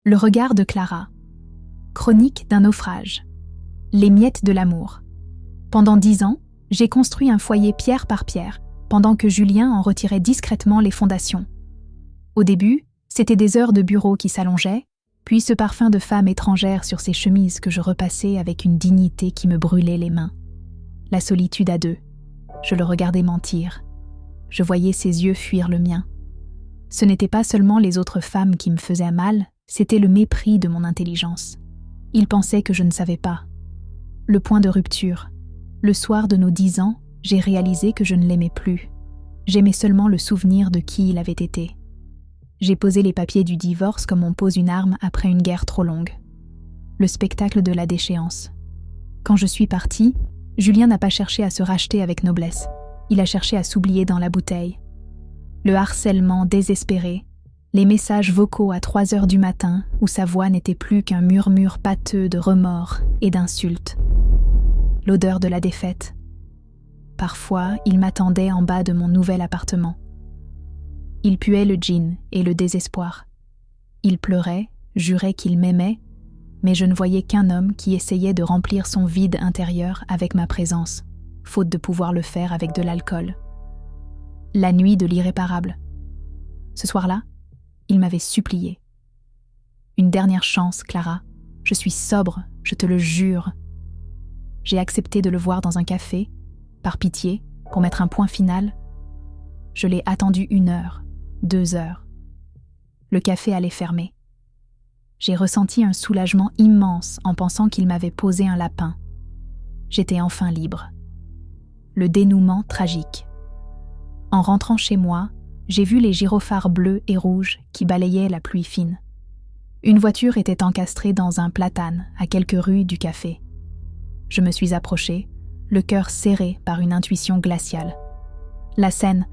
Le regard de Clara. Chronique d'un naufrage. Les miettes de l'amour. Pendant 10 ans, j'ai construit un foyer pierre par pierre, pendant que Julien en retirait discrètement les fondations. Au début, c'était des heures de bureau qui s'allongeaient, puis ce parfum de femme étrangère sur ses chemises que je repassais avec une dignité qui me brûlait les mains. La solitude à deux. Je le regardais mentir. Je voyais ses yeux fuir le mien. Ce n'était pas seulement les autres femmes qui me faisaient mal, c'était le mépris de mon intelligence. Il pensait que je ne savais pas. Le point de rupture. Le soir de nos 10 ans, j'ai réalisé que je ne l'aimais plus. J'aimais seulement le souvenir de qui il avait été. J'ai posé les papiers du divorce comme on pose une arme après une guerre trop longue. Le spectacle de la déchéance. Quand je suis partie, Julien n'a pas cherché à se racheter avec noblesse. Il a cherché à s'oublier dans la bouteille. Le harcèlement désespéré, les messages vocaux à 3 heures du matin où sa voix n'était plus qu'un murmure pâteux de remords et d'insultes. L'odeur de la défaite. Parfois, il m'attendait en bas de mon nouvel appartement. Il puait le gin et le désespoir. Il pleurait, jurait qu'il m'aimait, mais je ne voyais qu'un homme qui essayait de remplir son vide intérieur avec ma présence, faute de pouvoir le faire avec de l'alcool. La nuit de l'irréparable. Ce soir-là, il m'avait supplié. Une dernière chance, Clara. Je suis sobre, je te le jure. J'ai accepté de le voir dans un café, par pitié, pour mettre un point final. Je l'ai attendu 1 heure, 2 heures. Le café allait fermer. J'ai ressenti un soulagement immense en pensant qu'il m'avait posé un lapin. J'étais enfin libre. Le dénouement tragique. En rentrant chez moi, j'ai vu les gyrophares bleus et rouges qui balayaient la pluie fine. Une voiture était encastrée dans un platane à quelques rues du café. Je me suis approchée, le cœur serré par une intuition glaciale. La scène,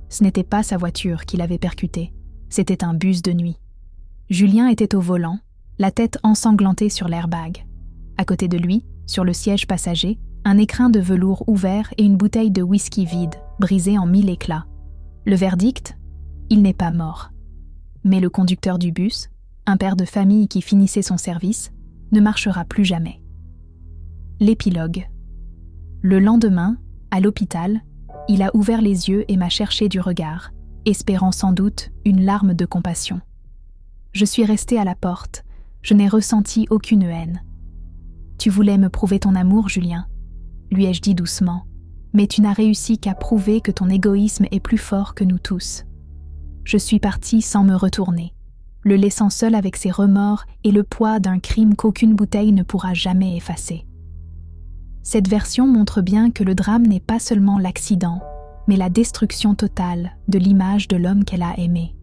ce n'était pas sa voiture qui l'avait percutée, c'était un bus de nuit. Julien était au volant, la tête ensanglantée sur l'airbag. À côté de lui, sur le siège passager, un écrin de velours ouvert et une bouteille de whisky vide, brisée en 1000 éclats. Le verdict, il n'est pas mort. Mais le conducteur du bus, un père de famille qui finissait son service, ne marchera plus jamais. L'épilogue. Le lendemain, à l'hôpital, il a ouvert les yeux et m'a cherché du regard, espérant sans doute une larme de compassion. Je suis restée à la porte, je n'ai ressenti aucune haine. « Tu voulais me prouver ton amour, Julien ?» lui ai-je dit doucement. « Mais tu n'as réussi qu'à prouver que ton égoïsme est plus fort que nous tous. » Je suis partie sans me retourner, le laissant seul avec ses remords et le poids d'un crime qu'aucune bouteille ne pourra jamais effacer. Cette version montre bien que le drame n'est pas seulement l'accident, mais la destruction totale de l'image de l'homme qu'elle a aimé.